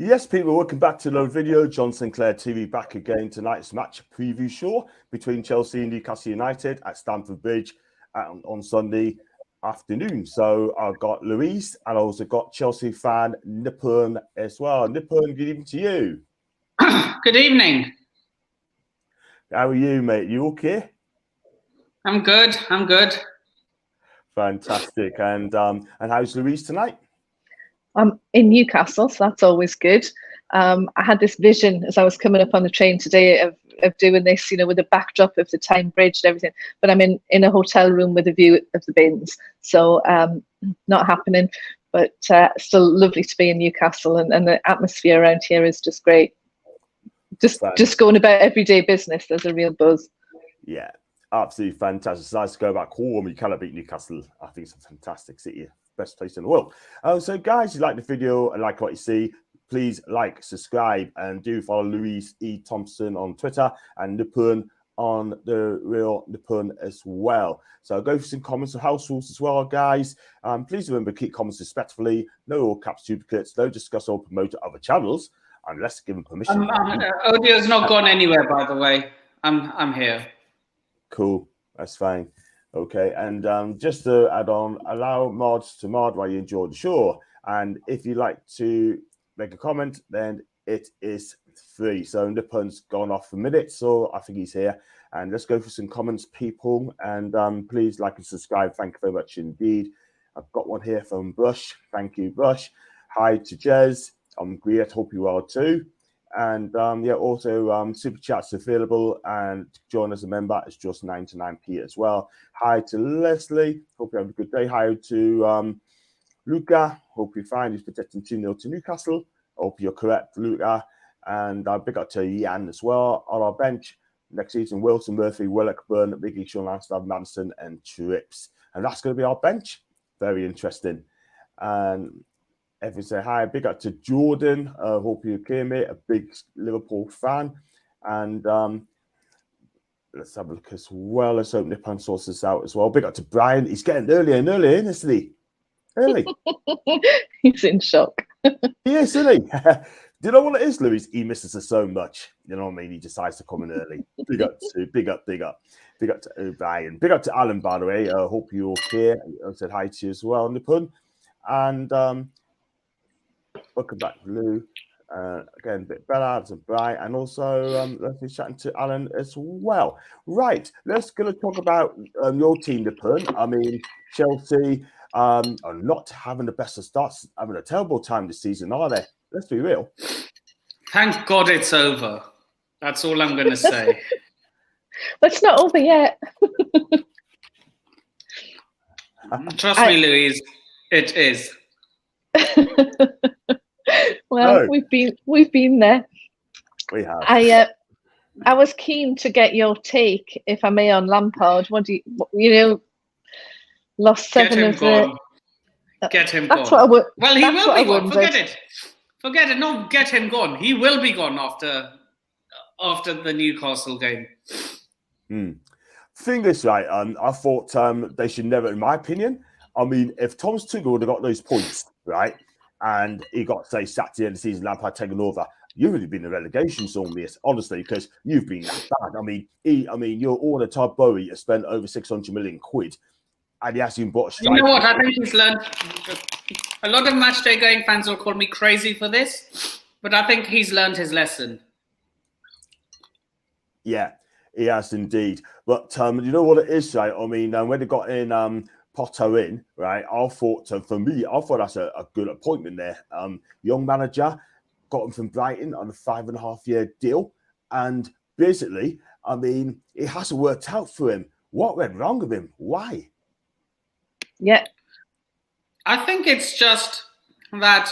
Yes, people, welcome back to another video. John Sinclair TV back again. Tonight's match preview show between Chelsea and Newcastle United at Stamford Bridge on Sunday afternoon. So I've got Louise and I also got Chelsea fan NIPUNS as well. NIPUNS, good evening to you. Good evening. How are you, mate? You okay? I'm good. I'm good. Fantastic. And how's Louise tonight? I'm in Newcastle, so that's always good. I had this vision as I was coming up on the train today of doing this, you know, with the backdrop of the Tyne Bridge and everything. But I'm in a hotel room with a view of the bins, so not happening. But still lovely to be in Newcastle, and the atmosphere around here is just great. Just going about everyday business. There's a real buzz. Yeah, absolutely fantastic. It's nice to go back home. You cannot beat Newcastle. I think it's a fantastic city. Best place in the world. So guys, if you like the video and like what you see, please like, subscribe, and do follow Louise E. Thompson on Twitter and NIPUNS on the real NIPUNS as well. So I'll go for some comments and house rules as well, guys. Please remember to keep comments respectfully, no all caps duplicates, no discuss or promote other channels unless given permission. Audio's not gone anywhere, by the way. I'm here. Cool, that's fine. Okay, and just to add on, allow mods to mod while you enjoy the show. And if you like to make a comment, then it is free. So NIPUNS gone off for a minute, so I think he's here. And let's go for some comments, people. And please like and subscribe. Thank you very much indeed. I've got one here from Brush. Thank you, Brush. Hi to Jez. I'm great. Hope you're well too. And yeah, also super chats available, and join as a member is just 99p as well. Hi to Leslie, hope you have a good day. Hi to Luca, hope you're fine. He's protecting 2-0 to Newcastle. Hope you're correct, Luca. And big up to Jan as well. On our bench next season, Wilson, Murphy, Willockburn, Biggie, Sean Lansdowne, Manson, and Trips. And that's going to be our bench. Very interesting. And everyone say hi. Big up to Jordan. Hope you're okay, mate. A big Liverpool fan. And let's have a look as well. Let's hope NIPUNS sorts this out as well. Big up to Brian. He's getting earlier and earlier, isn't he? Early. He's in shock. He is, isn't he? Do you know what it is, Louis? He misses us so much. You know what I mean? He decides to come in early. Big up to Brian. Big up to Alan, by the way. Hope you're okay. I said hi to you as well, NIPUNS. And welcome back, Lou. Again, a bit better, some Brian, and also let's be chatting to Alan as well. Right, let's gonna talk about your team, NIPUNS. I mean, Chelsea are not having the best of starts, having a terrible time this season, are they? Let's be real. Thank God it's over. That's all I'm going to say. But it's not over yet. Trust me, Louise, it is. Well, No. we've been there. We have. I was keen to get your take, if I may, on Lampard. What do you lost 7 of the. Get him that's gone. What I would. Well, he will be gone. Wondered. Forget it. No, get him gone. He will be gone after the Newcastle game. Thing is, right, I thought they should never, in my opinion, I mean, if Thomas Tuchel would have got those points, right, and he got, say, sacked at the end of the season, Lampard taken over, you would have been in the relegation zone, this, honestly, because you've been that bad. I mean, your owner, Todd Bowie, has spent over 600 million quid, and he hasn't even bought a striker. You know what? I think he's learned. A lot of matchday going fans will call me crazy for this, but I think he's learned his lesson. Yeah, he has indeed. But you know what it is, right? I mean, when they got in Potter in, right? I thought, for me, I thought that's a good appointment there. Young manager, got him from Brighton on a 5.5-year deal, and basically, I mean, it hasn't worked out for him. What went wrong with him? Why? Yeah. I think it's just that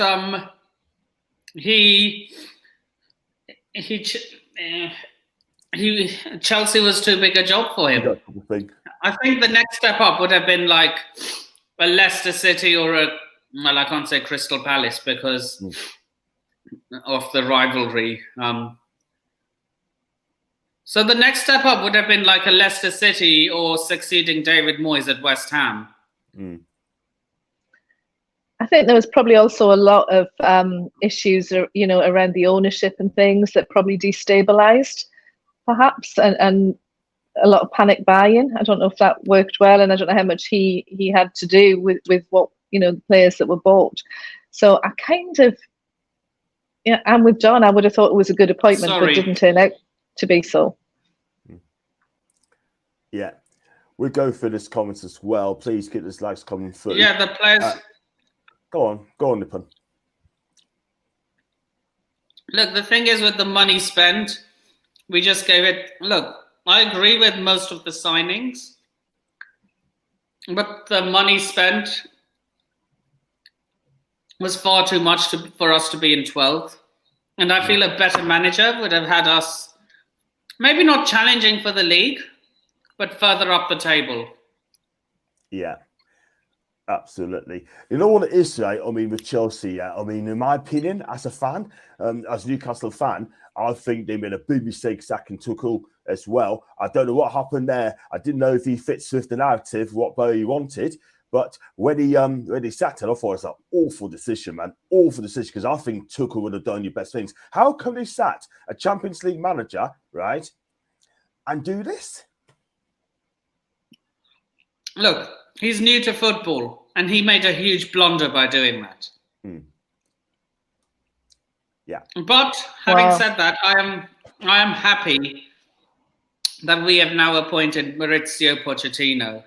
Chelsea was too big a job for him. I think the next step up would have been like a Leicester City or well, I can't say Crystal Palace because of the rivalry. So the next step up would have been like a Leicester City or succeeding David Moyes at West Ham. I think there was probably also a lot of issues, you know, around the ownership and things that probably destabilized, perhaps, and a lot of panic buying. I don't know if that worked well, and I don't know how much he had to do with what, you know, the players that were bought. So I kind of, yeah, and with John, I would have thought it was a good appointment, but didn't turn out to be so. Yeah, we'll go through this comments as well. Please keep this likes coming through. Yeah, the players. Go on, Nipun. Look, the thing is with the money spent, we just gave it. Look, I agree with most of the signings, but the money spent was far too much for us to be in 12th. And I feel a better manager would have had us maybe not challenging for the league, but further up the table. Yeah. Absolutely. You know what it is, right? I mean, with Chelsea, I mean, in my opinion, as a fan, as a Newcastle fan, I think they made a big mistake sacking Tuchel as well. I don't know what happened there. I didn't know if he fits with the narrative, what he wanted. But when he sacked it, I thought it was an awful decision, man. Awful decision, because I think Tuchel would have done your best things. How come they sacked a Champions League manager, right, and do this? Look, he's new to football, and he made a huge blunder by doing that. Yeah. But having said that, I am happy that we have now appointed Mauricio Pochettino.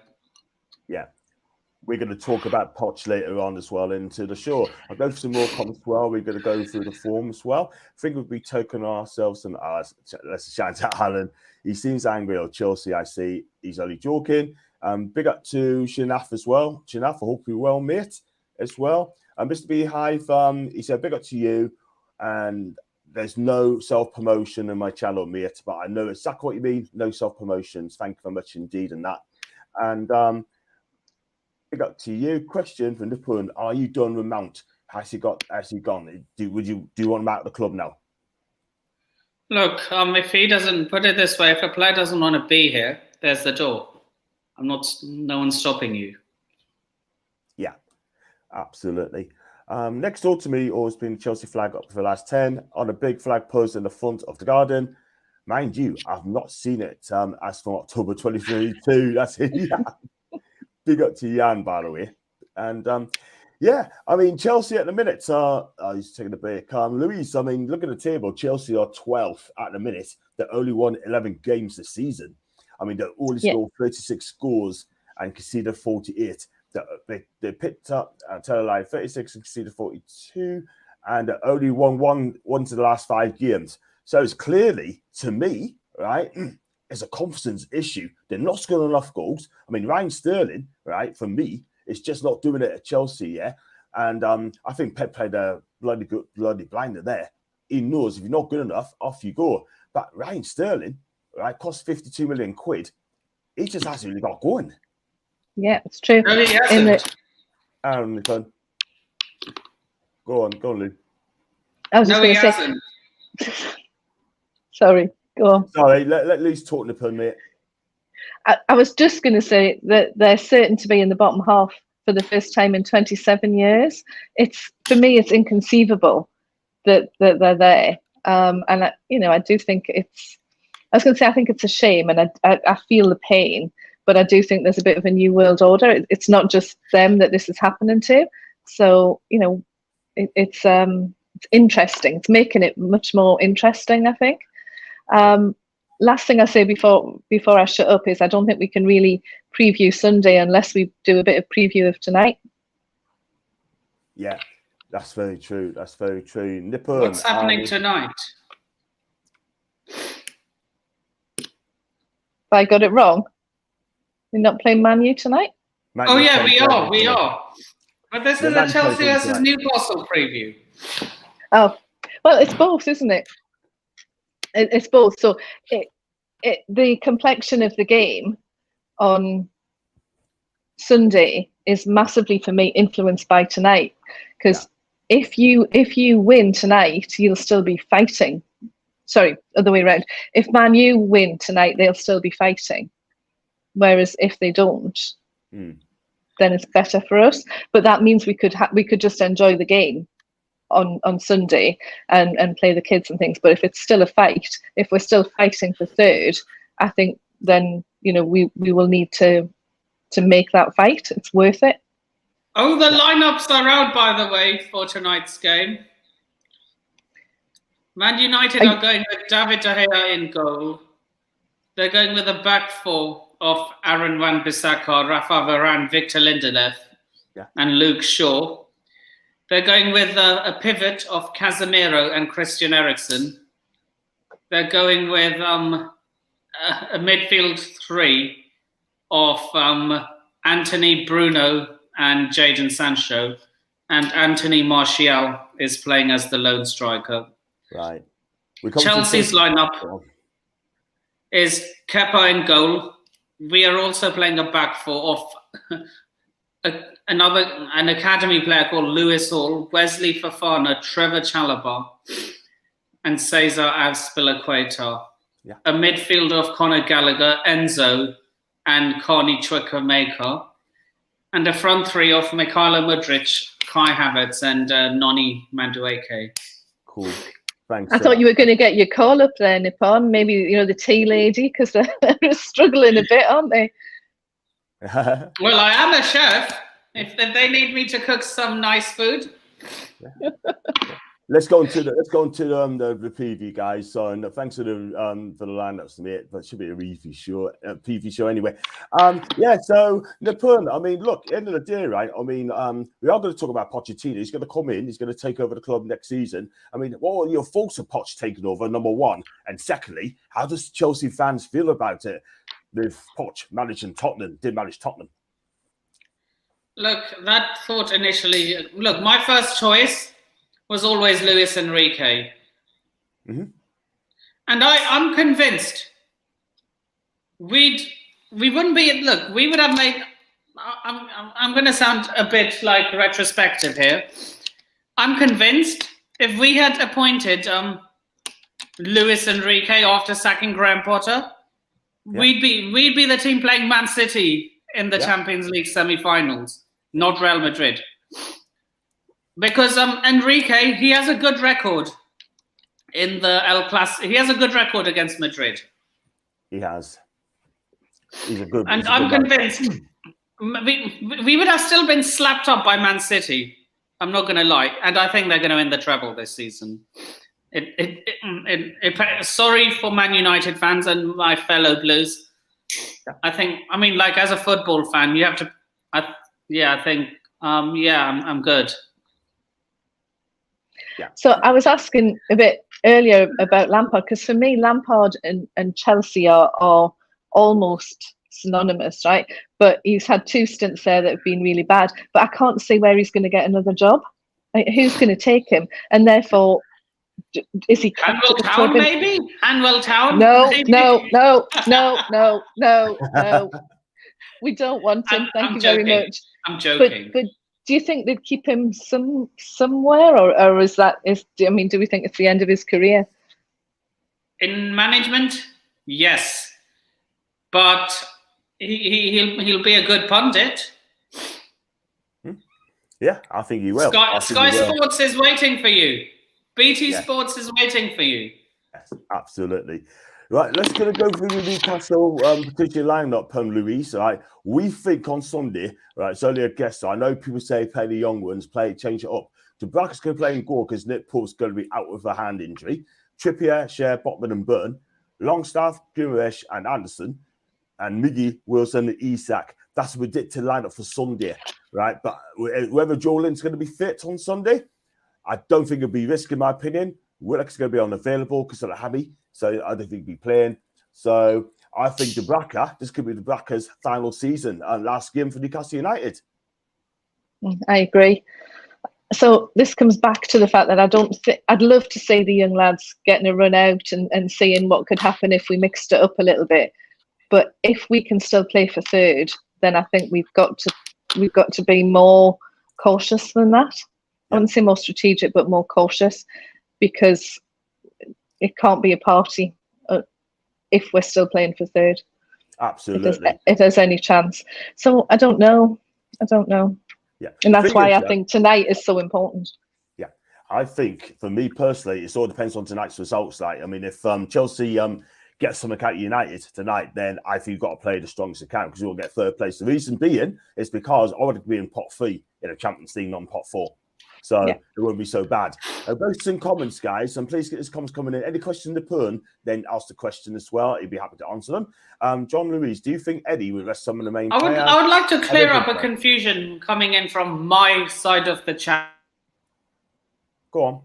Yeah. We're going to talk about Poch later on as well into the show. I'll go for some more comments as well. We're going to go through the form as well. I think we'll be tokening ourselves and let's shout out Alan. He seems angry at Chelsea. I see he's only joking. Big up to Shinaf as well. Shinaf, I hope you're well, mate, as well. Mr. Beehive, he said, big up to you. And there's no self-promotion in my channel, mate, but I know exactly what you mean. No self-promotions. Thank you very much indeed on that. And big up to you. Question from Nipun: are you done with Mount? Has he gone? Do you want him out of the club now? Look, if he doesn't, put it this way, if a player doesn't want to be here, there's the door. No one's stopping you. Yeah, absolutely. Next door to me always been Chelsea flag up for the last 10 on a big flag post in the front of the garden. Mind you, I've not seen it as from October 2022. That's it. Yeah. Big up to Jan, by the way. And yeah, I mean, Chelsea at the minute he's taking a break. Louise, I mean, look at the table. Chelsea are 12th at the minute. They only won 11 games this season. I mean, they only scored 36 scores and conceded 48. They picked up, I'll tell you like 36 and conceded 42, and only won one to the last 5 games. So it's clearly, to me, right, it's a confidence issue. They're not scoring enough goals. I mean, Ryan Sterling, right, for me, is just not doing it at Chelsea, yeah. And I think Pep played a bloody blinder there. He knows if you're not good enough, off you go. But Ryan Sterling, right, cost 52 million quid. He just hasn't really got going. Yeah, it's true. No, he hasn't. Go on, Lou. I was just going to say. Sorry, go on. Sorry, let Lou's talk to him, mate. I was just going to say that they're certain to be in the bottom half for the first time in 27 years. For me, it's inconceivable that they're there. And I do think I was going to say, I think it's a shame, and I feel the pain. But I do think there's a bit of a new world order. It's not just them that this is happening to. So, it's interesting. It's making it much more interesting, I think. Last thing I say before I shut up is I don't think we can really preview Sunday unless we do a bit of preview of tonight. Yeah, that's very true. That's very true. Nippon, what's happening tonight? Have I got it wrong? We're not playing Man U tonight? Oh yeah, we are. But this is a Chelsea versus Newcastle preview. Oh, well, it's both, isn't it? It's both. So the complexion of the game on Sunday is massively, for me, influenced by tonight. Because if you win tonight, you'll still be fighting. Sorry, other way around. If Man U win tonight, they'll still be fighting. Whereas if they don't, then it's better for us. But that means we could just enjoy the game on Sunday and play the kids and things. But if it's still a fight, if we're still fighting for third, I think then we will need to make that fight. It's worth it. Oh, the lineups are out, by the way, for tonight's game. Man United are going with David De Gea in goal. They're going with a back four of Aaron Wan-Bissaka, Rafa Varane, Victor Lindelof, and Luke Shaw. They're going with a pivot of Casemiro and Christian Eriksen. They're going with a midfield three of Anthony, Bruno, and Jadon Sancho. And Anthony Martial is playing as the lone striker. Right. Chelsea's lineup is Kepa in goal. We are also playing a back four of an academy player called Lewis Hall, Wesley Fofana, Trevor Chalobah, and Cesar Azpilicueta. Yeah. A midfield of Conor Gallagher, Enzo, and Carney Chukwuemeka, and a front three of Mykhailo Mudryk, Kai Havertz, and Noni Madueke. Cool. Thanks. I thought you were going to get your call up there, Nippon. Maybe the tea lady, because they're struggling a bit, aren't they? Well, I am a chef. If they need me to cook some nice food. Let's go into the preview, guys. So, and thanks for the lineups, mate. That should be a preview show anyway. So Nipun, I mean, look, end of the day, right? I mean, we are going to talk about Pochettino. He's going to come in. He's going to take over the club next season. I mean, what are your thoughts of Poch taking over? Number one, and secondly, how does Chelsea fans feel about it? With Poch managing Tottenham, did manage Tottenham. Look, that thought initially. Look, my first choice was always Luis Enrique. Mm-hmm. And I'm convinced we wouldn't be, look, we would have made, I'm going to sound a bit like retrospective here. I'm convinced if we had appointed Luis Enrique after sacking Graham Potter, we'd be the team playing Man City in the Champions League semi-finals, not Real Madrid. Because Enrique, he has a good record in the El Clasico. He has a good record against Madrid. He has. He's a good. And I'm convinced we would have still been slapped up by Man City. I'm not going to lie, and I think they're going to win the treble this season. Sorry for Man United fans and my fellow Blues. I mean, like as a football fan, you have to. I'm good. Yeah. So I was asking a bit earlier about Lampard, because for me, Lampard and Chelsea are almost synonymous, right? But he's had 2 stints there that have been really bad. But I can't see where he's going to get another job. Like, who's going to take him? And therefore, is he? Hanwell Town, maybe? Hanwell Town? No. We don't want him. Thank you very much. I'm joking. But do you think they'd keep him somewhere, or do we think it's the end of his career? In management, yes, but he'll be a good pundit. Yeah, I think he will. Sky Sports is waiting for you. BT Sports is waiting for you. Yes, absolutely. Right, let's go through the Newcastle particular lineup, Luis. Right, we think on Sunday, right, it's only a guess. So I know people say play the young ones, change it up. Dubravka's going to play in goal because Nick Pope's going to be out with a hand injury. Trippier, Cher, Botman and Burn. Longstaff, Guimaraes and Anderson. And Miggy, Wilson and Isak. That's a predicted lineup for Sunday, right? But whether Joelin's going to be fit on Sunday, I don't think it'll be risk, in my opinion. Willock's going to be unavailable because of the hammy. So I don't think he'll be playing. So I think this could be Dubravka's final season and last game for Newcastle United. I agree. So this comes back to the fact that I'd love to see the young lads getting a run out and seeing what could happen if we mixed it up a little bit. But if we can still play for third, then I think we've got to be more cautious than that. I wouldn't say more strategic, but more cautious, because it can't be a party if we're still playing for third. Absolutely. If there's any chance. So I don't know. I don't know. Yeah. And that's why I think tonight is so important. Yeah. I think for me personally, it all depends on tonight's results. Like, I mean, if Chelsea get something out of United tonight, then I think you've got to play the strongest account because you'll get third place. The reason being is because I want to be in pot 3 in a Champions League, not in pot 4. So it won't be so bad. Post some comments, guys, and please get these comments coming in. Any question in the pun, then ask the question as well. He'd be happy to answer them. John Louise, do you think Eddie will rest some of the main players? I would like to clear up a confusion coming in from my side of the chat. Go on.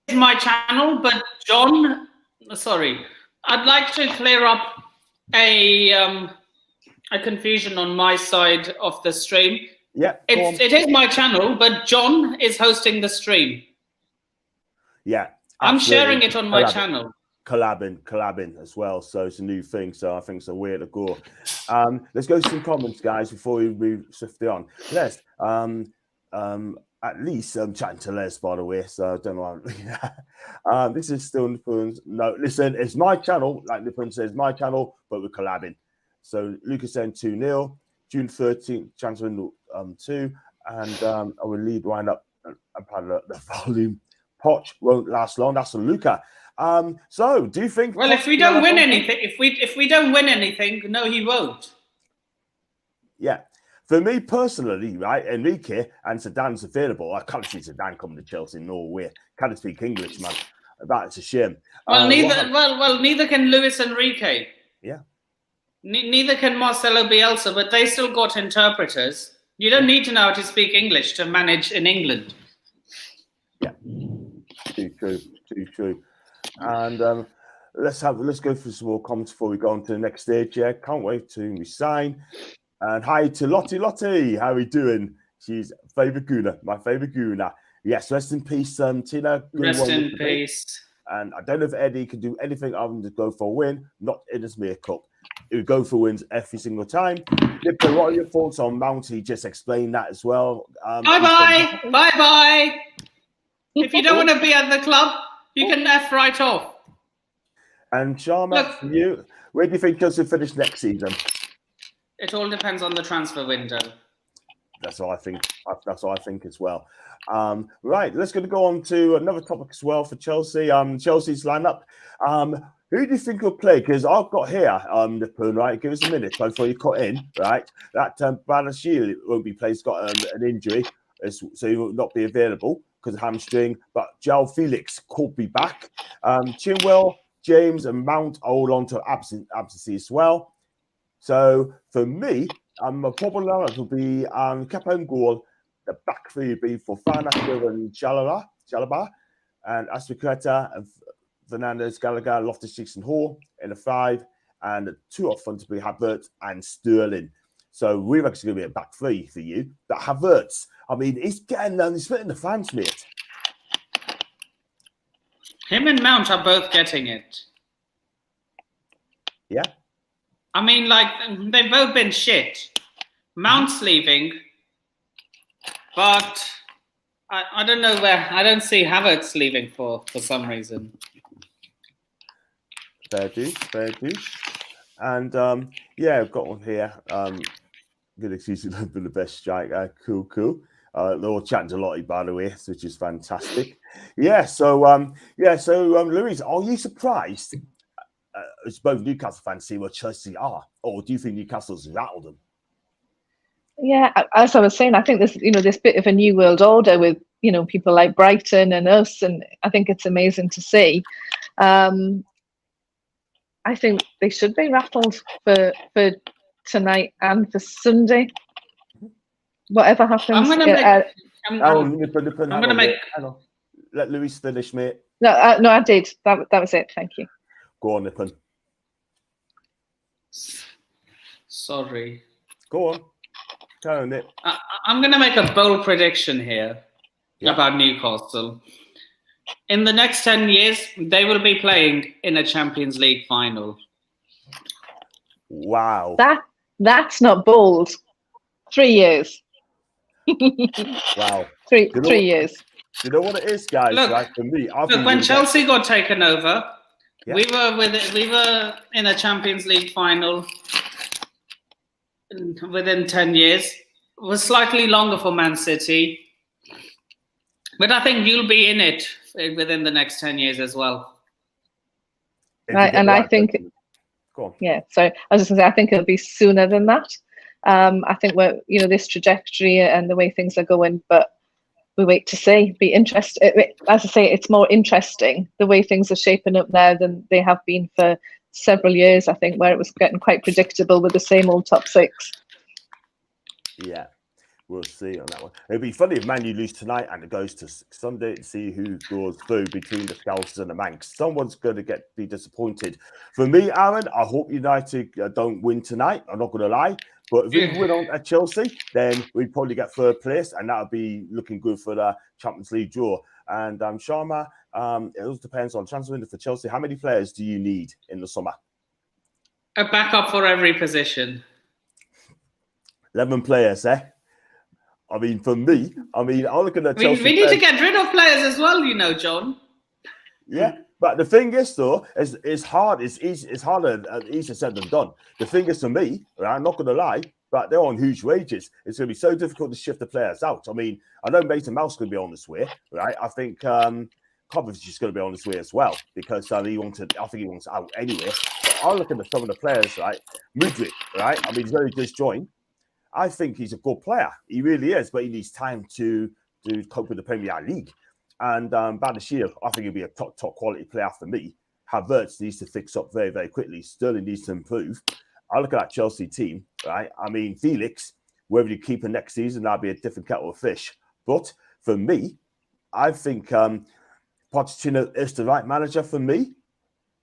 It's my channel, but John, sorry, I'd like to clear up a confusion on my side of the stream. Yeah, it is my channel, but John is hosting the stream. Yeah, I'm sharing it on my channel. Collabing as well. So it's a new thing. So I think it's a way to go. Let's go to some comments, guys, before we move swiftly on. Les, at least I'm chatting to Les, by the way. So I don't know. This is still NIPUNS. No, listen, it's my channel. Like NIPUNS says, my channel, but we're collabing. So Lucas saying 2-0. June 13th, Chancellor 2, and I will lead wind up the volume. Poch won't last long. That's a Luca. So do you think? Well, if we don't win anything, if we don't win anything, no, he won't. Yeah, for me personally, right, Enrique and Sedan's available. I can't see Sedan coming to Chelsea. No way. Can't speak English, man. That's a shame. Well, neither can Luis Enrique. Yeah. Neither can Marcelo Bielsa, but they still got interpreters. You don't need to know how to speak English to manage in England. Yeah, too true. And let's go through some more comments before we go on to the next stage. Yeah, can't wait to resign. And hi to Lottie. How are we doing? She's my favorite Guna. Yes, rest in peace, Tina. Rest in peace. And I don't know if Eddie can do anything other than to go for a win, not in his makeup. He would go for wins every single time. Nipper, what are your thoughts on Mount? He just explained that as well. Bye-bye. If you don't want to be at the club, you can F right off. And Sharma, for you, where do you think Chelsea will finish next season? It all depends on the transfer window. That's what I think. That's what I think as well. Right, let's go on to another topic as well for Chelsea. Chelsea's lineup. Who do you think will play? Because I've got here the Poon, right? Give us a minute before you cut in, right? That Banashil won't be played. He's got an injury, so he will not be available because of hamstring. But João Felix could be back. Chilwell, James, and Mount are all on to absentee as well. So for me, a probable lineup will be Kepa and goal. The back three would be for Fana, and Chalaba, and Aspilicueta and Fernandes, Gallagher, Loftus-Cheek and Hall in the 5, and the 2 up front to be Havertz and Sterling. So we reckon it's going to be a back 3 for you. But Havertz, I mean, he's getting he's splitting the fans, mate. Him and Mount are both getting it. Yeah. I mean, like, they've both been shit. Mount's leaving, but I don't know where. I don't see Havertz leaving for some reason. Fair do. And yeah, I've got one here. Good excuse to for the best striker. Cool. They're all chatting to Lottie, by the way, which is fantastic. Yeah. So Louise, are you surprised? It's both Newcastle fans see where Chelsea are, or do you think Newcastle's rattled them? Yeah, as I was saying, I think there's this bit of a new world order with people like Brighton and us, and I think it's amazing to see. I think they should be rattled for tonight and for Sunday. Whatever happens, I'm gonna make. Let Louise finish, mate. No, I did. That was it. Thank you. Go on, Nipun. Sorry. Go on. Go on, Nip. I'm going to make a bold prediction here about Newcastle. In the next 10 years, they will be playing in a Champions League final. Wow. That's not bold. 3 years. Wow. Three years. You know what it is, guys? Look, right? For me, when Chelsea got taken over, we were in a Champions League final within 10 years. It was slightly longer for Man City. But I think you'll be in it within the next 10 years as well. Right, and I think, go on. Yeah, so I was just going to say, I think it'll be sooner than that. I think we're, this trajectory and the way things are going, but we wait to see. Be interested. As I say, it's more interesting the way things are shaping up now than they have been for several years, I think, where it was getting quite predictable with the same old top six. Yeah. We'll see on that one. It'd be funny if Man U lose tonight and it goes to Sunday to see who goes through between the Scousers and the Manx. Someone's going to be disappointed. For me, Aaron, I hope United don't win tonight. I'm not going to lie. But if we win on at Chelsea, then we'd probably get third place, and that would be looking good for the Champions League draw. And Sharma, it also depends on transfer window for Chelsea. How many players do you need in the summer? A backup for every position. 11 players, eh? I mean, for me, I'm looking at Chelsea. We need to get rid of players as well, John. Yeah, but the thing is, though, it's hard. It's easy. It's harder, easier said than done. The thing is, for me, right, I'm not going to lie, but they're on huge wages. It's going to be so difficult to shift the players out. I mean, I know Mason Mount's going to be on this way, right? I think Kovacic is going to be on this way as well because I think he wants out anyway. But I'm looking at some of the players, right? Mudryk, right? I mean, he's only just joined. I think he's a good player. He really is, but he needs time to cope with the Premier League. And Badiashile, I think he'll be a top quality player for me. Havertz needs to fix up very, very quickly. Sterling needs to improve. I look at that Chelsea team, right? I mean, Felix, whether you keep him next season, that'll be a different kettle of fish. But for me, I think Pochettino is the right manager for me.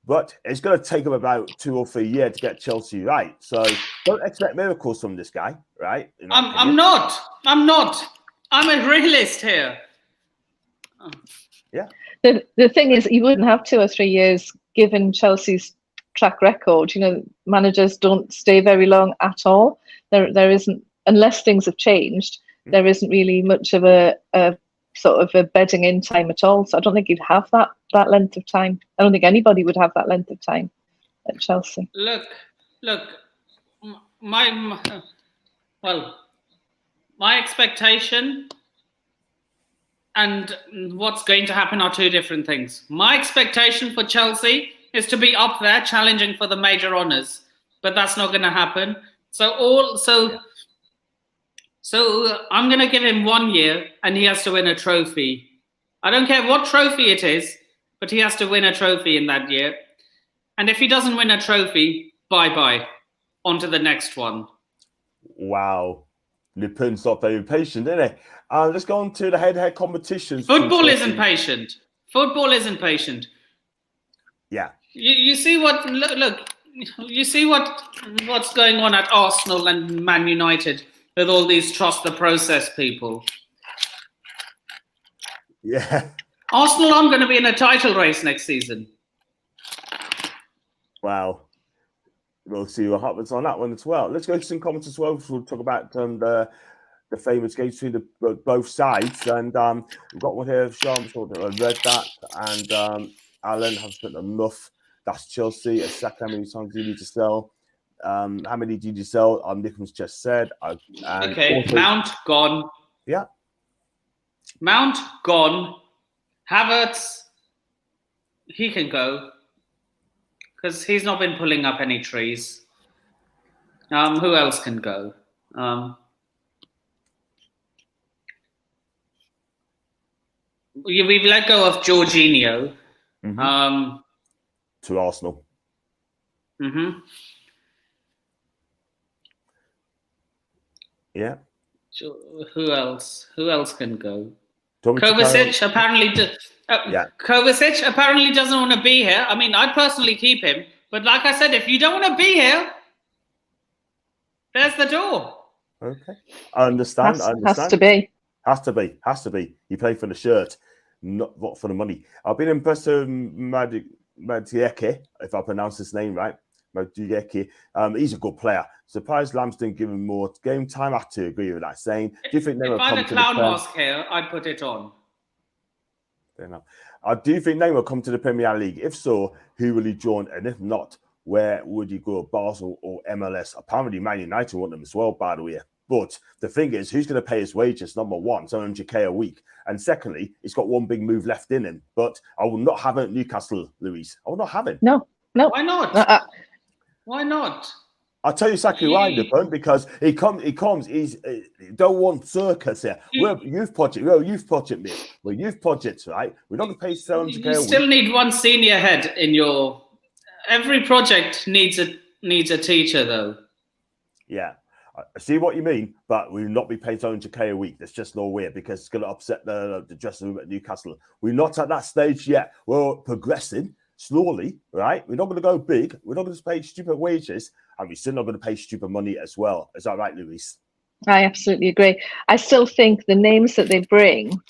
But it's going to take him about 2 or 3 years to get Chelsea right. So don't expect miracles from this guy, right? I'm not. I'm a realist here. Yeah. The thing is, you wouldn't have 2 or 3 years given Chelsea's track record. Managers don't stay very long at all. There isn't, unless things have changed, there isn't really much of a sort of a bedding in time at all. So I don't think you'd have that length of time. I don't think anybody would have that length of time at Chelsea. Look, my expectation and what's going to happen are two different things. My expectation for Chelsea is to be up there challenging for the major honours, but that's not going to happen. So I'm going to give him 1 year and he has to win a trophy. I don't care what trophy it is, but he has to win a trophy in that year. And if he doesn't win a trophy, bye-bye. On to the next one. Wow. NIPUNS not very patient, isn't it? Let's go on to the head-to-head competitions. Football isn't patient. Football isn't patient. Yeah. You see what... Look. You see what's going on at Arsenal and Man United with all these trust the process people. Yeah. Arsenal aren't going to be in a title race next season. Wow. We'll see what happens on that one as well. Let's go to some comments as well. We'll talk about the famous games between both sides. And we've got one here. Sean read that. And Alan has spent enough. That's Chelsea. A second, how many times do you need to sell? How many did you sell? Nicholas just said. Okay, also, Mount gone. Yeah. Mount gone. Havertz, he can go because he's not been pulling up any trees. Who else can go? We've let go of Jorginho. To Arsenal. Yeah. Who else? Who else can go? Kovacic apparently Kovacic apparently doesn't want to be here. I mean, I'd personally keep him, but like I said, if you don't want to be here, there's the door. Okay, I understand. Has to be. Has to be. You play for the shirt, not for the money. I've been impressed with Madueke, if I pronounce his name right. Madueke. He's a good player. Surprised Lambs didn't give him more game time. I have to agree with that saying. Do you think if I had a clown mask here, I'd put it on. Fair enough. Do you think Neymar will come to the Premier League? If so, who will he join? And if not, where would you go, Basel or MLS? Apparently, Man United want them as well, by the way. But the thing is, who's going to pay his wages? Number one, it's 100k a week. And secondly, he's got one big move left in him. But I will not have it at Newcastle, Louise. I will not have it. No. Why not? Why not? I'll tell you exactly why, Nipun, because he comes, he don't want circus here. We're youth project, mate. We're youth projects, right? We're not going to pay 700k a week. You still need one senior head in your... Every project needs a teacher, though. Yeah. I see what you mean, but we will not be paying 200k a week. There's just no way, because it's going to upset the dressing room at Newcastle. We're not at that stage yet. We're progressing slowly, right? We're not going to go big. We're not going to pay stupid wages, and we're still not going to pay stupid money as well. Is that right, Louise? I absolutely agree. I still think the names that they bring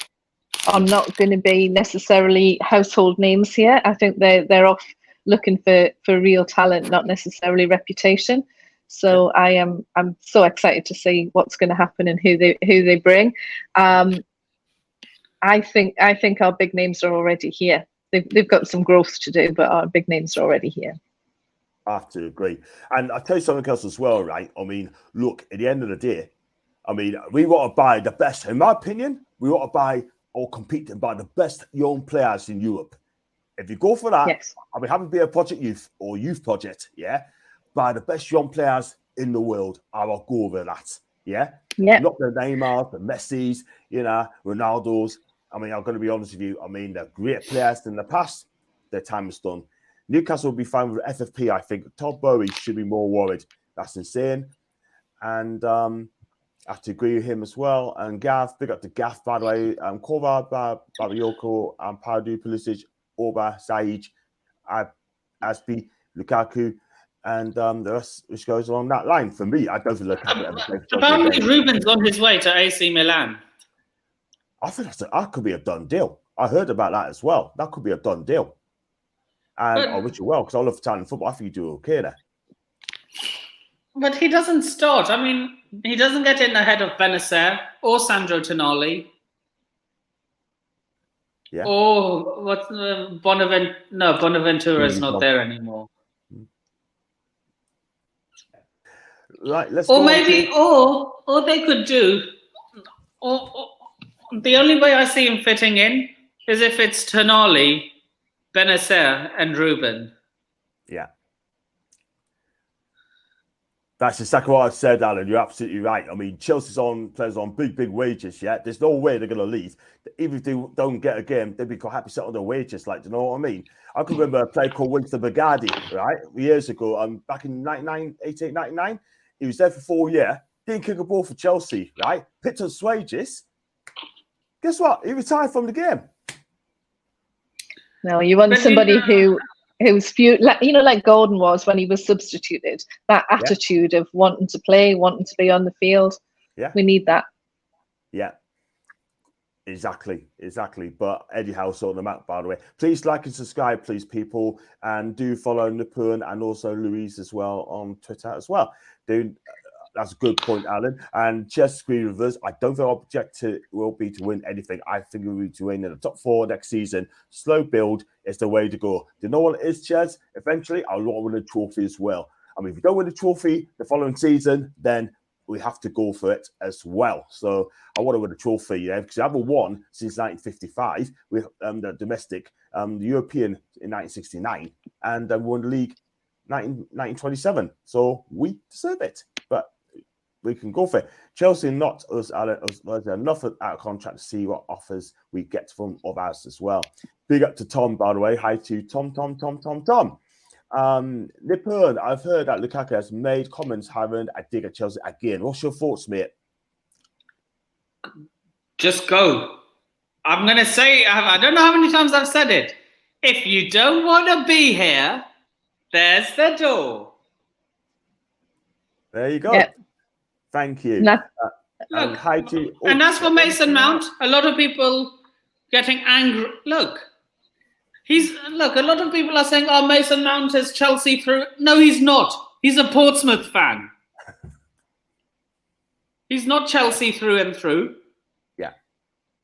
are not going to be necessarily household names here. I think they're off looking for real talent, not necessarily reputation. So I'm so excited to see what's going to happen and who they bring. I think our big names are already here. They've got some growth to do, but our big names are already here. I have to agree. And I'll tell you something else as well, right? I mean, look, at the end of the day, I mean, we want to buy the best. In my opinion, we want to buy or compete and buy the best young players in Europe. If you go for that, yes. I'll be happy to be a project youth or youth project, yeah? Buy the best young players in the world. I will go over that, yeah? Not the Neymars, the Messis, you know, Ronaldo's. I mean, I'm going to be honest with you. I mean, they're great players in the past. Their time is done. Newcastle will be fine with FFP, I think. Todd Bowie should be more worried. That's insane. And I have to agree with him as well. And Gav, big up to Gav, by the way. Kovar, Bakayoko, Pardew, Pulisic, Oba, Saïd, Aspi, Lukaku, and the rest which goes along that line. For me, I don't think Lukaku. Apparently, Ruben's on his way to AC Milan. I think that could be a done deal. I heard about that as well. That could be a done deal. And I wish you well, because I love Italian football. I think you do okay there. But he doesn't start. I mean, he doesn't get in ahead of Benacer or Sandro Tonali. Yeah. Or what's Bonaventura? No, Bonaventura is not there anymore. Right. Let's. Or maybe, or they could do. Or the only way I see him fitting in is if it's Tonali, Benacer, and Ruben. Yeah. That's exactly what I said, Alan. You're absolutely right. I mean, Chelsea's players on big wages, yeah? There's no way they're going to leave. Even if they don't get a game, they'd be quite happy settle their wages. Like, do you know what I mean? I can remember a player called Winston Bagadi, right? Years ago, back in 88, 99. He was there for 4 years. Didn't kick a ball for Chelsea, right? Picked up wages. Guess what? He retired from the game. No, you want somebody who's like Gordon was when he was substituted. That attitude of wanting to play, wanting to be on the field. Yeah, we need that. Yeah, exactly. But Eddie Howe sorted them out, by the way. Please like and subscribe, please, people, and do follow Nipun and also Louise as well on Twitter as well. That's a good point, Alan. And just agree with us. I don't think our objective will be to win anything. I think we'll be to win in the top 4 next season. Slow build is the way to go. Do you know what it is, Ches? Eventually, I'll want to win a trophy as well. I mean, if you don't win a trophy the following season, then we have to go for it as well. So I want to win a trophy, yeah, because I haven't won since 1955 with the domestic, the European in 1969, and we won the league 1927. So we deserve it. But we can go for it. Chelsea, not us, Alan. There's enough out of contract to see what offers we get from others as well. Big up to Tom, by the way. Hi to Tom. Nipun, I've heard that Lukaku has made comments having a dig at Chelsea again. What's your thoughts, mate? Just go. I'm going to say, I don't know how many times I've said it. If you don't want to be here, there's the door. There you go. Yeah. Thank you. Look, and that's for Mason Mount. A lot of people getting angry. Look, a lot of people are saying, oh, Mason Mount is Chelsea through. No, he's not. He's a Portsmouth fan. He's not Chelsea through and through. Yeah.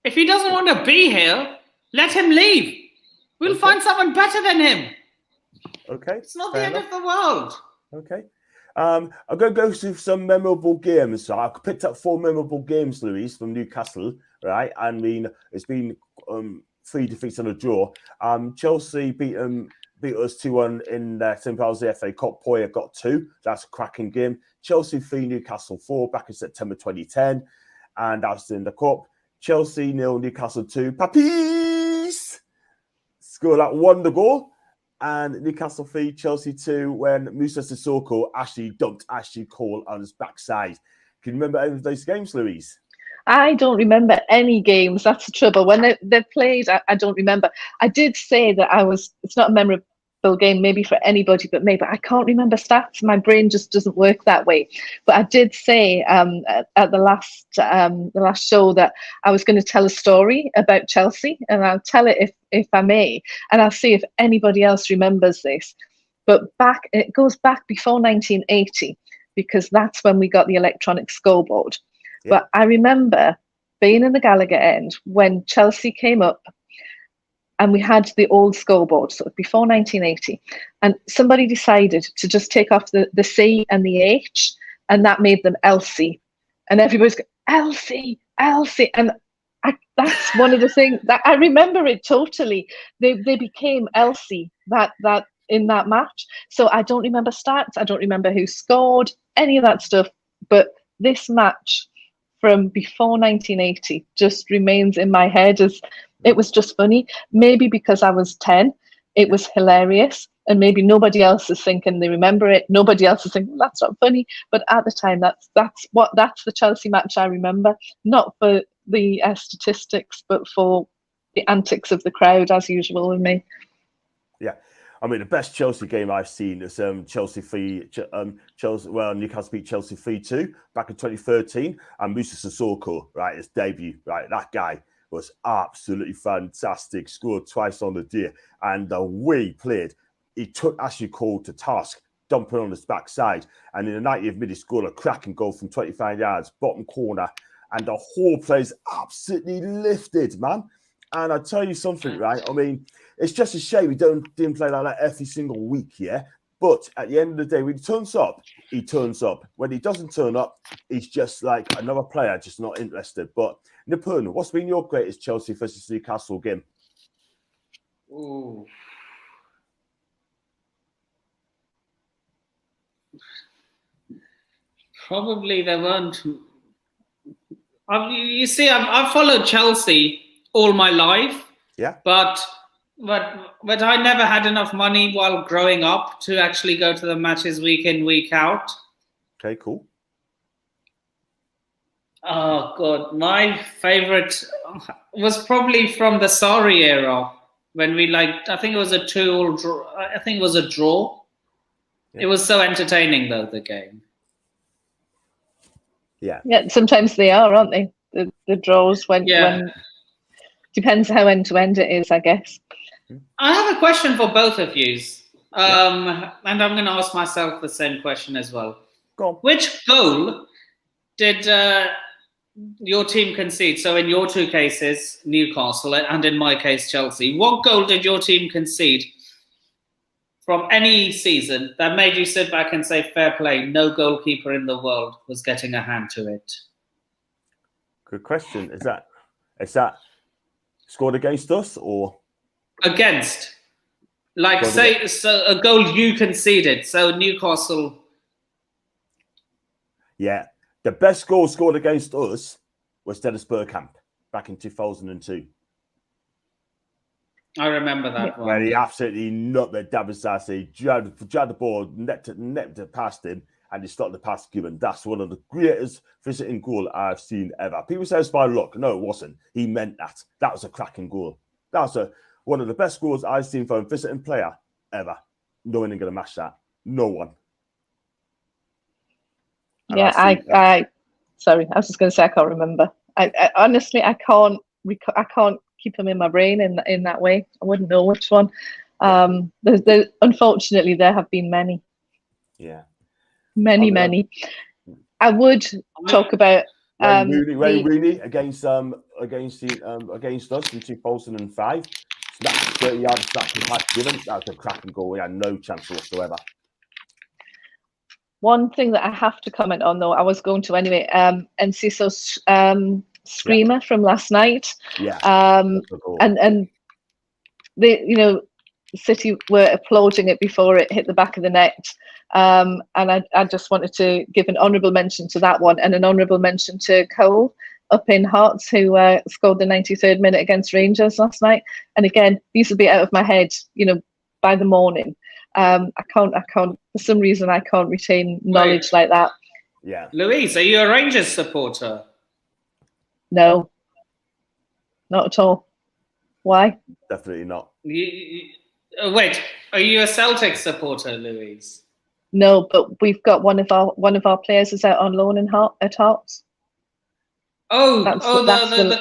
If he doesn't want to be here, let him leave. We'll find someone better than him. Okay. It's not the end of the world. Okay. I'm going to go through some memorable games. So I picked up 4 memorable games, Louise, from Newcastle, right? I mean, it's been 3 defeats and a draw. Chelsea beat us 2-1 in the St. Paul's FA Cup. Poyer got 2. That's a cracking game. Chelsea 3, Newcastle 4 back in September 2010. And that's in the Cup. Chelsea 0, Newcastle 2. Puppies! Scored that wonder goal. And Newcastle 3, Chelsea 2, when Moussa Sissoko actually dunked Ashley Cole on his backside. Can you remember any of those games, Louise? I don't remember any games. That's the trouble. When they played, I don't remember. I did say that it's not a memorable game, maybe for anybody but me, but I can't remember stats. My brain just doesn't work that way. But I did say at the last show that I was going to tell a story about Chelsea, and I'll tell it if I may, and I'll see if anybody else remembers this. But it goes back before 1980, because that's when we got the electronic scoreboard. Yeah. But I remember being in the Gallagher end when Chelsea came up, and we had the old scoreboard, so before 1980, and somebody decided to just take off the C and the H, and that made them Elsie, and everybody's going, Elsie, Elsie, and that's one of the things that I remember it totally. They became Elsie that in that match. So I don't remember stats, I don't remember who scored, any of that stuff, but this match from before 1980 just remains in my head as it was just funny. Maybe because I was 10, it was hilarious, and maybe nobody else is thinking they remember it. Nobody else is thinking, well, that's not funny. But at the time, that's the Chelsea match I remember, not for the statistics, but for the antics of the crowd, as usual with me. Yeah. I mean, the best Chelsea game I've seen is Newcastle beat Chelsea 3-2 back in 2013, and Moussa Sissoko, right, his debut, right, that guy was absolutely fantastic, scored twice on the day, and the way he played, he took Ashley Cole to task, dumping on his backside, and in the 90th minute, he scored a cracking goal from 25 yards, bottom corner, and the whole place absolutely lifted, man. And I tell you something, right? I mean, it's just a shame we didn't play like that every single week, yeah? But at the end of the day, when he turns up, he turns up. When he doesn't turn up, he's just like another player, just not interested. But Nipun, what's been your greatest Chelsea versus Newcastle game? Ooh. Probably there weren't. You see, I've followed Chelsea all my life. Yeah. But I never had enough money while growing up to actually go to the matches week in, week out. Okay, cool. Oh God, my favorite was probably from the Sarri era when we I think it was a 2-2 draw. I think it was a draw. Yeah. It was so entertaining though, the game. Yeah. Yeah, sometimes they are, aren't they? The draws when depends how end to end it is, I guess. I have a question for both of you. And I'm going to ask myself the same question as well. Go on. Which goal did your team concede? So in your two cases, Newcastle, and in my case, Chelsea. What goal did your team concede from any season that made you sit back and say, fair play, no goalkeeper in the world was getting a hand to it? Good question. Is that scored against us or against? Like so a goal you conceded. So Newcastle. Yeah. The best goal scored against us was Dennis Bergkamp back in 2002. I remember that one. Where he absolutely nutmegged Dabasasi, dragged the ball, net it past him, and he stopped the pass given. That's one of the greatest visiting goal I've seen ever. People say it's by luck. No, it wasn't. He meant that. That was a cracking goal. That was one of the best goals I've seen from a visiting player ever. No one is going to match that. No one. And yeah, sorry, I was just going to say I can't remember. I honestly, I can't keep them in my brain in that way. I wouldn't know which one. Unfortunately, there have been many. Yeah. Many. I would talk about Wayne Rooney against us in 2005. That 30-yard snap he had given, that was a cracking goal. He had no chance whatsoever. One thing that I have to comment on, though, I was going to anyway, Enciso's screamer from last night. Yeah. And they, you know, City were applauding it before it hit the back of the net. And I just wanted to give an honourable mention to that one, and an honourable mention to Cole up in Hearts, who scored the 93rd minute against Rangers last night. And again, these will be out of my head, you know, by the morning. I can't, for some reason, I can't retain knowledge like that. Yeah. Louise, are you a Rangers supporter? No, not at all. Why? Definitely not. Wait, are you a Celtic supporter, Louise? No, but we've got one of our players is out on loan at Hearts. The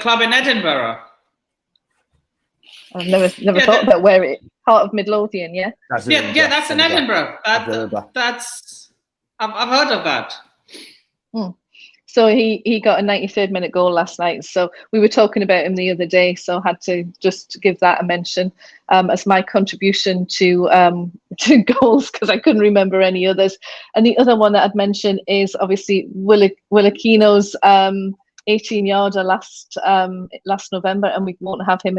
club in Edinburgh. I've never thought about where it. Heart of Midlothian, yeah. That's in Edinburgh. That's I've heard of that. So he got a 93rd minute goal last night. So we were talking about him the other day. So I had to just give that a mention as my contribution to goals, because I couldn't remember any others. And the other one that I'd mention is obviously Wilakino's 18-yarder last November, and we won't have him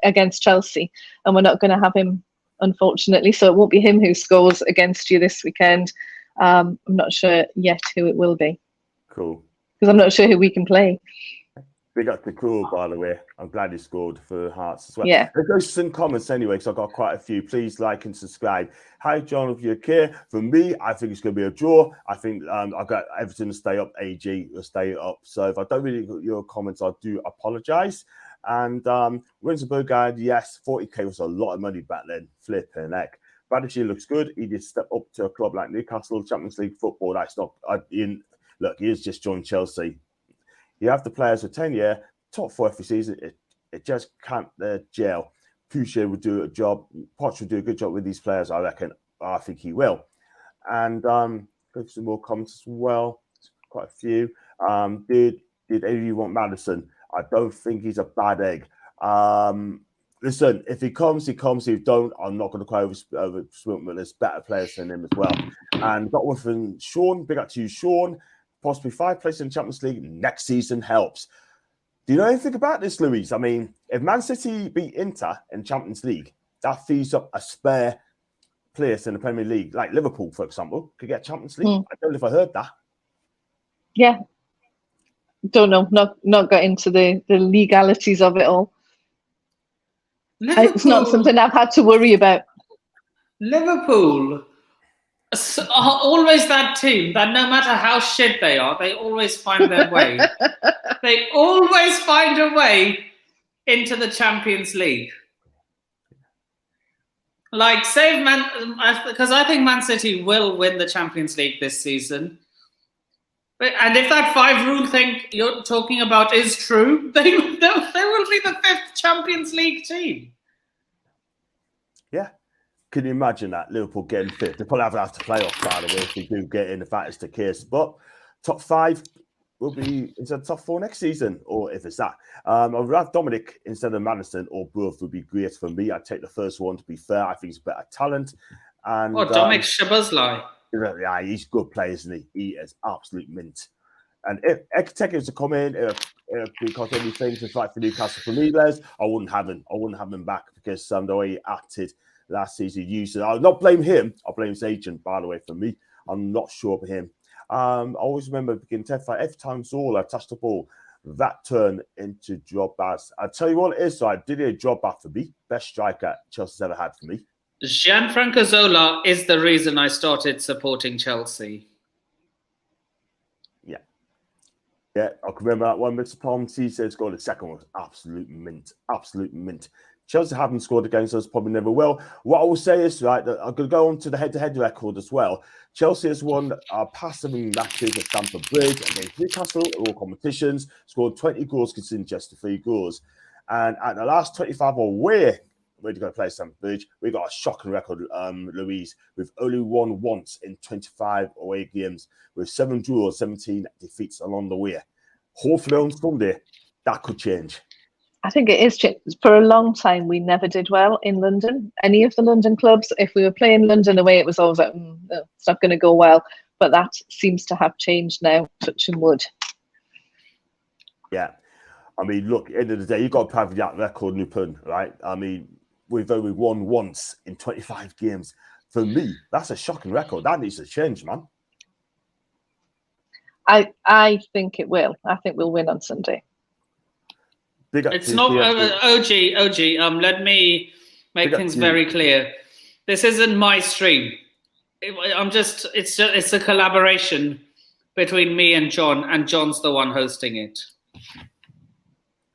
against Chelsea, and we're not going to have him, unfortunately. So it won't be him who scores against you this weekend. I'm not sure yet who it will be. Cool. Because I'm not sure who we can play. Big up to Cool, by the way. I'm glad he scored for Hearts as well. Yeah. Let's go to some comments anyway, because I've got quite a few. Please like and subscribe. Hi, John, if you're here. For me, I think it's going to be a draw. I think I've got Everton to stay up. AG will stay up. So if I don't really get your comments, I do apologise. And Winterberg guide, yes, 40k was a lot of money back then. Flipping heck. Badici looks good. He did step up to a club like Newcastle, Champions League football. That's not look, he has just joined Chelsea. You have the players for 10-year, top 4 every season. It just can't gel. Pouchet would do a job. Poch would do a good job with these players, I reckon. I think he will. And go for some more comments as well. Quite a few. Did any of you want Maddison? I don't think he's a bad egg. Listen, if he comes, he comes. If he don't, I'm not going to cry over Swilton, but there's better players than him as well. And got one from Sean. Big up to you, Sean. Possibly 5 places in the Champions League next season helps. Do you know anything about this, Louise? I mean, if Man City beat Inter in Champions League, that frees up a spare place in the Premier League. Like Liverpool, for example, could get Champions League. I don't know if I heard that. Yeah. Don't know. Not got into the legalities of it all. Liverpool, it's not something I've had to worry about. Liverpool are always that team that no matter how shit they are, they always find their way. They always find a way into the Champions League. Like, save because I think Man City will win the Champions League this season. And if that 5 rule thing you're talking about is true, they will be the 5th Champions League team. Yeah. Can you imagine that? Liverpool getting 5th? They probably have to play off, by the way, if they do get in, if that is the case. But top 5 will be into the top 4 next season, or if it's that. I would have Dominic instead of Maddison, or both would be great for me. I'd take the first one, to be fair. I think he's better talent. And Dominic Szoboszlai. Yeah, he's a good player, isn't he? He is absolute mint. And if Ekiteke was to come in, because anything to fight for Newcastle for me, Les, I wouldn't have him. I wouldn't have him back because the way he acted last season, I'll not blame him. I'll blame his agent, by the way, for me. I'm not sure for him. I always remember beginning to fight every time Zola touched the ball, that turned into job bats. I'll tell you what it is, so I did a job bat for me. Best striker Chelsea's ever had for me. Gianfranco Zola is the reason I started supporting Chelsea. Yeah, I can remember that one. Mr. Palm T said scored. The second one was absolute mint. Absolute mint. Chelsea haven't scored against us, probably never will. What I will say is, right, that I'm going to go on to the head-to-head record as well. Chelsea has won past 7 matches at Stamford Bridge against Newcastle in all competitions, scored 20 goals, conceding just 3 goals. And at the last 25 away, we're going to play Stamford Bridge, we got a shocking record, Louise. We've only won once in 25 away games, with 7 draws, 17 defeats along the way. Hopefully on Sunday, that could change. I think it is. For a long time, we never did well in London. Any of the London clubs, if we were playing London away, it was always like, no, it's not going to go well. But that seems to have changed now, touching wood. Yeah. I mean, look, at the end of the day, you've got to have that record, NIPUNS, right? I mean, we've only won once in 25 games. For me, that's a shocking record. That needs to change, man. I think it will. I think we'll win on Sunday. It's not OG. Let me make things very clear. This isn't my stream. It's a collaboration between me and John, and John's the one hosting it.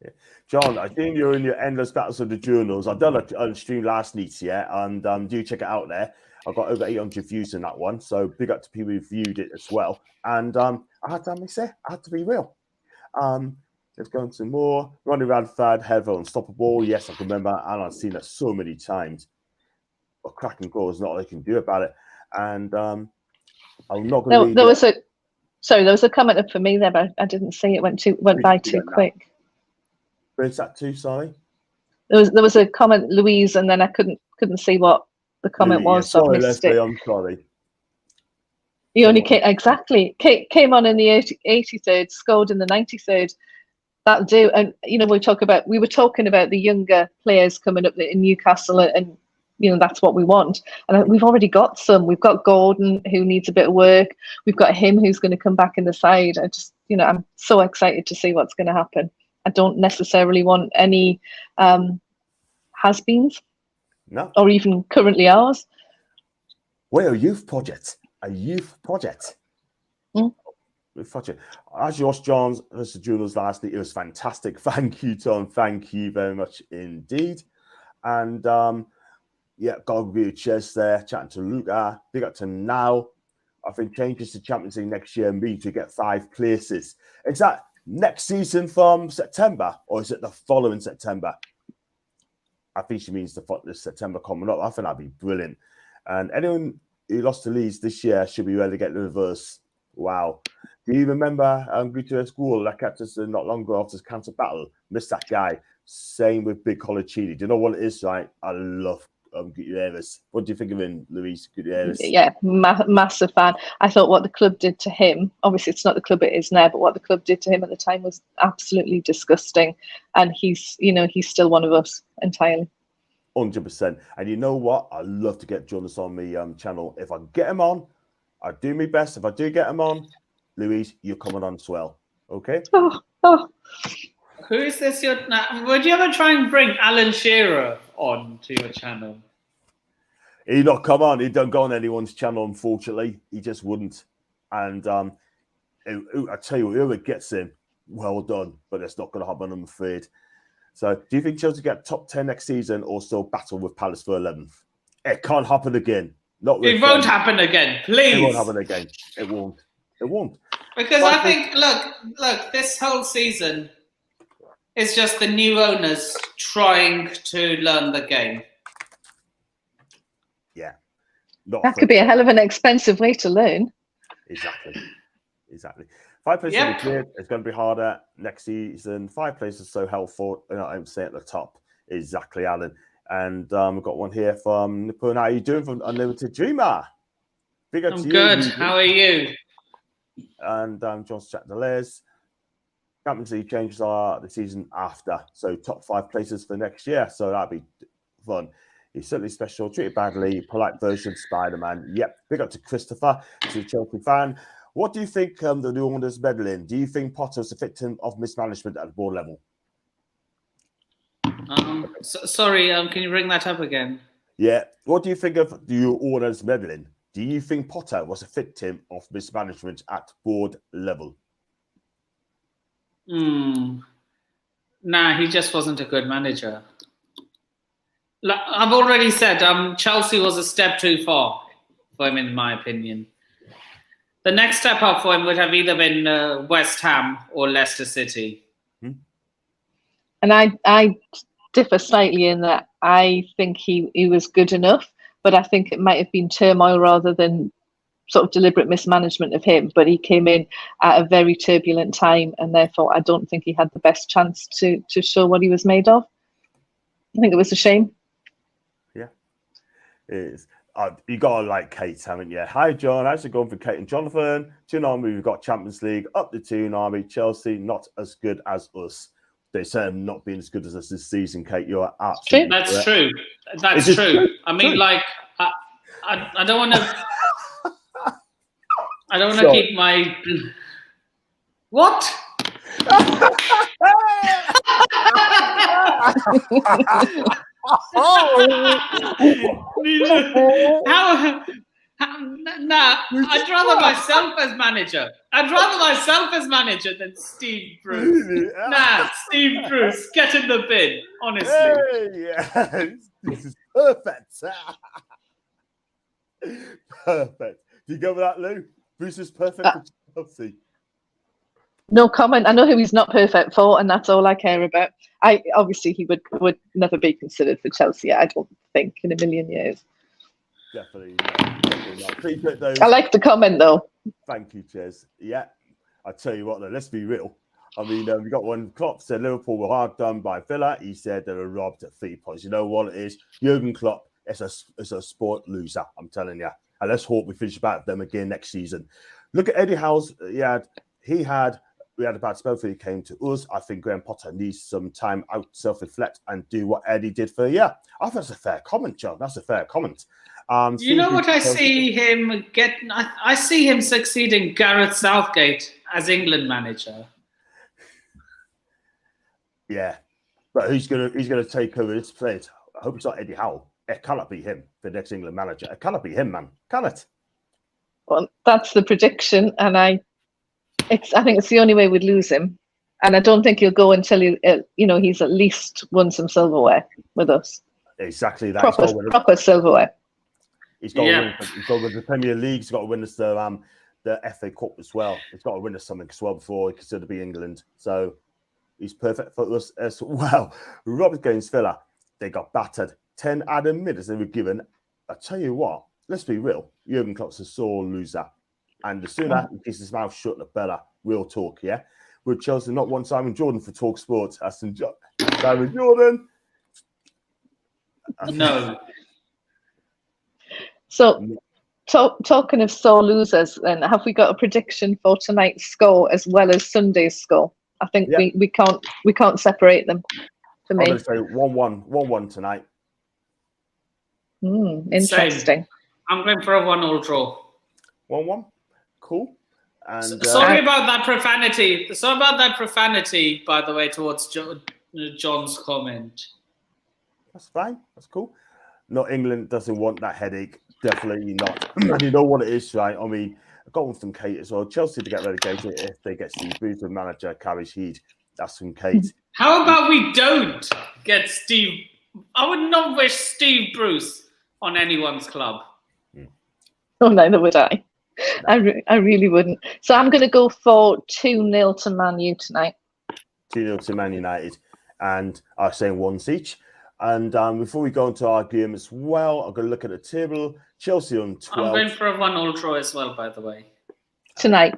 Yeah. John, I think you're in your endless battles of the journals. I've done a stream last night, yeah, and do check it out there. I've got over 800 views in that one, so big up to people who viewed it as well. And I had to say, I had to be real. Let's go into more. Running around third, Heather, unstoppable. Yes, I can remember, and I've seen it so many times. A cracking goal is not all they can do about it. And I'm not going to. There was a comment up for me there, but I didn't see it. Went by too quick. Where's that too? Sorry. There was a comment, Louise, and then I couldn't see what the comment was. So sorry, Leslie, I'm sorry. He only came on in the 83rd, scored in the 93rd. That'll do. And we were talking about the younger players coming up in Newcastle, and that's what we want. And we've already got some. We've got Gordon, who needs a bit of work. We've got him, who's going to come back in the side. I'm so excited to see what's going to happen. I don't necessarily want any has-beens. No. Or even currently ours. We're a youth project. As you watched John's versus Jules last night, it was fantastic. Thank you, Tom. Thank you very much indeed. And yeah, got a good chest there, chatting to Luca. Big up to now. I think changes to Champions League next year means we get 5 places. Is that next season from September, or is it the following September? I think she means the September coming up. I think that'd be brilliant. And anyone who lost to Leeds this year should be ready to get the reverse. Wow. Do you remember Gutierrez School that kept us not long ago after this cancer battle? Missed that guy. Same with Big Collar Chidi. Do you know what it is, right? I love Gutierrez. What do you think of him, Luis Gutierrez? Yeah, massive fan. I thought what the club did to him, obviously it's not the club it is now, but what the club did to him at the time was absolutely disgusting. And he's still one of us entirely. 100%. And you know what? I love to get Jonas on my channel. If I get him on, I do my best. If I do get him on, Louise, you're coming on as well. Okay? Oh. Who is this? Would you ever try and bring Alan Shearer on to your channel? He'd not come on. He don't go on anyone's channel, unfortunately. He just wouldn't. And I tell you, whoever gets him, well done. But it's not going to happen, I'm afraid. So, do you think Chelsea get top 10 next season, or still battle with Palace for 11th? It can't happen again. It won't happen again, please. It won't happen again. It won't. Because I think, look, this whole season is just the new owners trying to learn the game. Yeah. That could be a hell of an expensive way to learn. Exactly. 5 places will be cleared. It's going to be harder next season. 5 places so helpful. I'm saying at the top. Exactly, Alan. And we've got one here from NIPUNS. How are you doing from Unlimited Dreamer? Big up to you. Good. How are you? And John's chat to Les. Champions League changes are the season after. So top 5 places for next year. So that'd be fun. He's certainly special. Treated badly. Polite version Spider-Man. Yep. Big up to Christopher. To a Chelsea fan. What do you think the new owners meddling? Do you think Potter's a victim of mismanagement at the board level? Sorry, can you bring that up again? Yeah. What do you think of the new owners meddling? Do you think Potter was a victim of mismanagement at board level? Nah, he just wasn't a good manager. I've already said Chelsea was a step too far for him, in my opinion. The next step up for him would have either been West Ham or Leicester City. And I differ slightly in that I think he was good enough, but I think it might have been turmoil rather than sort of deliberate mismanagement of him, but he came in at a very turbulent time, and therefore I don't think he had the best chance to show what he was made of. I think it was a shame. Yeah, it is. You got to like Kate, haven't you? Hi, John. How's it going for Kate and Jonathan? Toon Army, we've got Champions League. Up the Toon Army. Chelsea, not as good as us. They say I'm not being as good as us this season, Kate. You're absolutely That's correct. true. That's true. I mean, like, I don't want to. I don't want to keep my. What? Nah, I'd rather myself as manager. I'd rather myself as manager than Steve Bruce. Nah, Steve Bruce, get in the bin, honestly. Hey, yes. This is perfect. Perfect. Do you go with that, Lou? Bruce is perfect for Chelsea. No comment. I know who he's not perfect for, and that's all I care about. Obviously he would never be considered for Chelsea. I don't think in a million years. Definitely not. Appreciate those. I like the comment though. Thank you, Ches. Yeah, I tell you what, though. Let's be real. I mean, we got one. Klopp said Liverpool were hard done by Villa. He said they were robbed at 3 points. You know what it is? Jurgen Klopp is a sport loser. I'm telling you. And let's hope we finish about them again next season. Look at Eddie Howe's. We had a bad spell before he came to us. I think Graham Potter needs some time out, self-reflect, and do what Eddie did for a year. I think that's a fair comment, John. That's a fair comment. You know what I see him get? I see him succeeding Gareth Southgate as England manager. Yeah, but who's gonna take over this place? I hope it's not Eddie Howe. It cannot be him, the next England manager. It cannot be him, man. Can it? Well, that's the prediction, and I think it's the only way we'd lose him, and I don't think he'll go until he's at least won some silverware with us. Exactly that. Proper silverware. He's got to win the Premier League. He's got to win us the FA Cup as well. He's got to win us something as well before he consider be England. So he's perfect for us as well. Robert against Villa, they got battered. 10 added minutes they were given. I tell you what, let's be real. Jurgen Klopp's a sore loser. And the sooner he keeps his mouth shut, the better. Real talk, yeah? With Chelsea not want Simon Jordan for Talk Sports. Simon Jordan. No. So, talking of sore losers, then have we got a prediction for tonight's score as well as Sunday's score? I think we can't separate them. For me, I'm going to say 1-1 tonight. Interesting. Same. I'm going for a 1-1 draw. 1-1. Cool. And sorry about that profanity. Sorry about that profanity, by the way, towards John's comment. That's fine. That's cool. No, England doesn't want that headache. Definitely not. And you know what it is, right? I mean, I got one from Kate as well. Chelsea to get relegated if they get Steve Bruce, the manager carries heat. That's from Kate. How about we don't get Steve? I would not wish Steve Bruce on anyone's club. Oh, neither would I. I really wouldn't. So I'm going to go for 2-0 to Man U tonight. 2-0 to Man United. And I'm saying once each. And before we go into our game as well, I'm going to look at the table. Chelsea on 12. I'm going for a 1-1 draw as well, by the way. Tonight.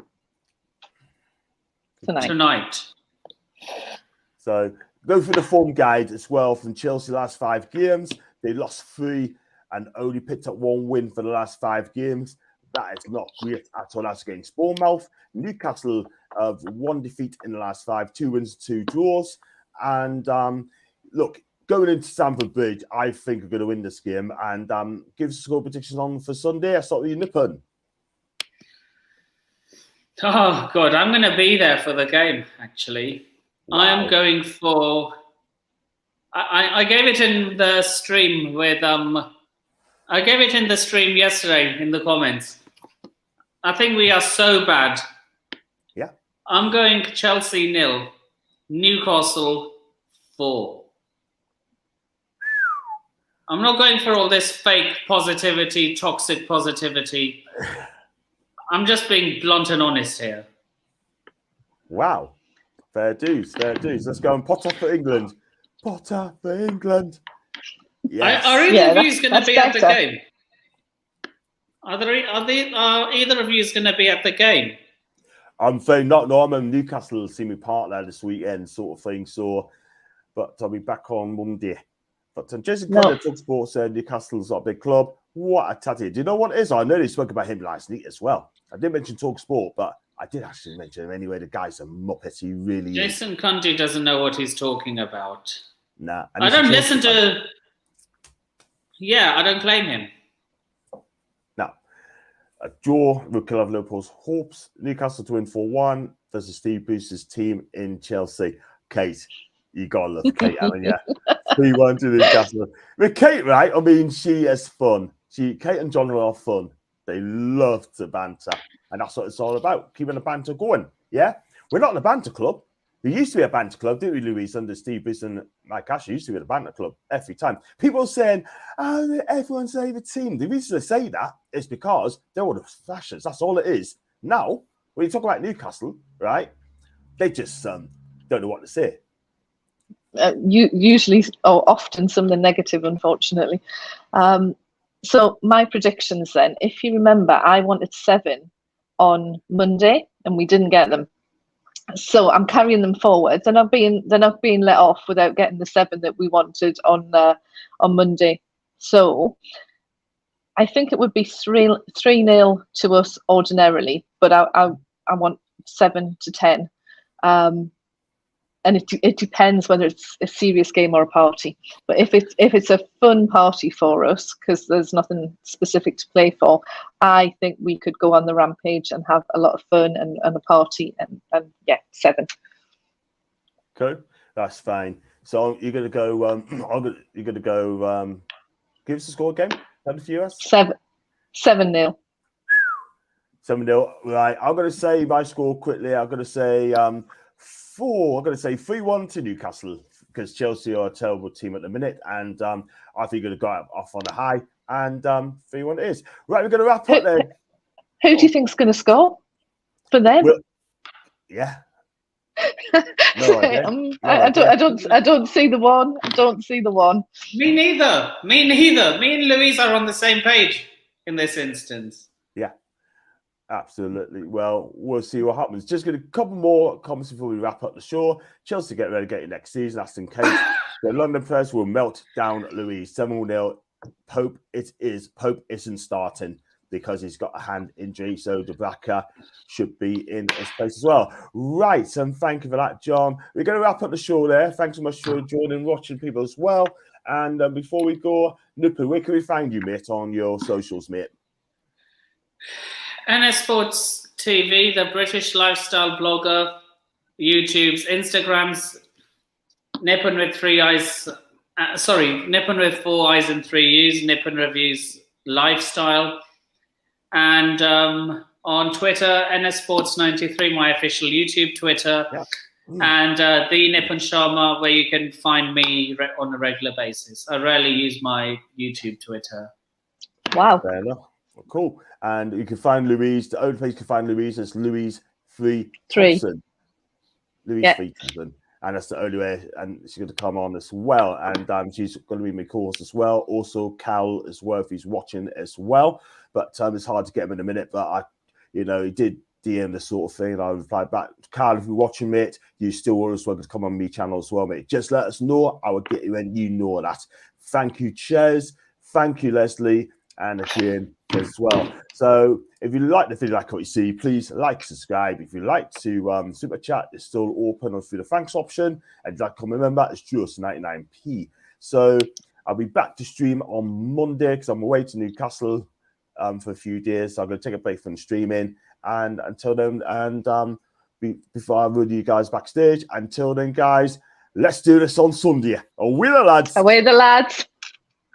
So go for the form guide as well from Chelsea last 5 games. They lost 3 and only picked up 1 win for the last 5 games. That is not great at all. That's against Bournemouth. Newcastle have 1 defeat in the last 5, 2 wins, 2 draws. And look, going into Stamford Bridge, I think we're going to win this game. And give us a score predictions on for Sunday. I start with you, Nipun. Oh, God, I'm going to be there for the game, actually. Wow. I am going for... I gave it in the stream with... I gave it in the stream yesterday in the comments. I think we are so bad. Yeah. I'm going Chelsea 0, Newcastle 4. I'm not going for all this fake positivity, toxic positivity. I'm just being blunt and honest here. Wow. Fair dues, fair dues. Let's go and Potter for England. Potter for England. Yes. Are either of you going to be at the game? Are either of you going to be at the game? I'm saying not. No, I'm in Newcastle. See me partner this weekend, sort of thing. So, but I'll be back on Monday. But Jason Conner Talk Sports said Newcastle's not a big club. What a tatty. Do you know what it is? I know they spoke about him last night as well. I didn't mention Talk Sport, but I did actually mention him anyway. The guy's a muppet. He really Jason Conner doesn't know what he's talking about. Nah. I don't listen to... Yeah, I don't claim him. Now, a draw will kill off Liverpool's hopes. Newcastle to win 4-1 versus Steve Bruce's team in Chelsea. Kate, you gotta love Kate, haven't you? 3-1 to Newcastle. With Kate, right? I mean, she has fun. Kate and John are fun. They love to banter, and that's what it's all about. Keeping the banter going. Yeah, we're not in a banter club. We used to be a banter club, didn't we, Louise? Under Steve Bruce and Mike Ashley used to be a banter club every time. People saying, "Oh, everyone's favourite team." The reason they say that is because they're all the fashions. That's all it is. Now, when you talk about Newcastle, right? They just don't know what to say. Usually, or often, some of the negative, unfortunately. So my predictions then, if you remember, I wanted 7 on Monday, and we didn't get them. So I'm carrying them forward. They're not being let off without getting the 7 that we wanted on Monday. So I think it would be 3-0 to us ordinarily, but I want 7-10. And it depends whether it's a serious game or a party. But if it's a fun party for us, because there's nothing specific to play for, I think we could go on the rampage and have a lot of fun and a party and yeah, 7. Okay, that's fine. So you're gonna go. You're gonna go. Give us a score game. How for you? 7-0. 7-0. Right. I'm gonna say my score quickly. I'm gonna say 3-1 to Newcastle, because Chelsea are a terrible team at the minute, and I think you're going to go off on a high, and 3-1 it is. Right, we're going to wrap up there. Who do you think's going to score for them? Well, yeah. No idea. I don't see the one. I don't see the one. Me neither. Me and Louise are on the same page in this instance. Yeah. Absolutely. Well, we'll see what happens. Just going to a couple more comments before we wrap up the show. Chelsea get relegated next season. Aston Kate. The London press will melt down Louise. 7-0. Pope, it is. Pope isn't starting because he's got a hand injury. So Dubravka should be in his place as well. Right. And thank you for that, John. We're going to wrap up the show there. Thanks so much for joining, watching people as well. And before we go, Nipu, where can we find you, mate, on your socials, mate? NS Sports TV, the British lifestyle blogger, YouTube's, Instagram's, Nippon with 3 eyes. Nippon with 4 eyes and 3 U's. Nippon Reviews Lifestyle, and on Twitter, NS Sports 93, my official YouTube Twitter, and the Nippon Sharma, where you can find me on a regular basis. I rarely use my YouTube Twitter. Wow. Fair enough. Well, cool. And you can find Louise. The only place you can find Louise is Louise 3 Thompson. Louise 3 Thompson. And that's the only way. And she's going to come on as well. And she's going to be in my course as well. Also, Cal as well, if he's watching as well. But it's hard to get him in a minute. But he did DM this sort of thing. And I replied back, Cal, if you're watching, mate, you still always welcome to come on my channel as well, mate. Just let us know. I will get you in. You know that. Thank you, Ches. Thank you, Leslie. And Ian as well. So if you like the video, like what you see, please like, subscribe. If you like to super chat, it's still open through the thanks option. And like to remember, it's just 99p. So I'll be back to stream on Monday because I'm away to Newcastle for a few days. So I'm going to take a break from streaming. And until then, before I run you guys backstage, until then, guys, let's do this on Sunday. Away the lads. Away the lads.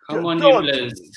Come on, you Blues.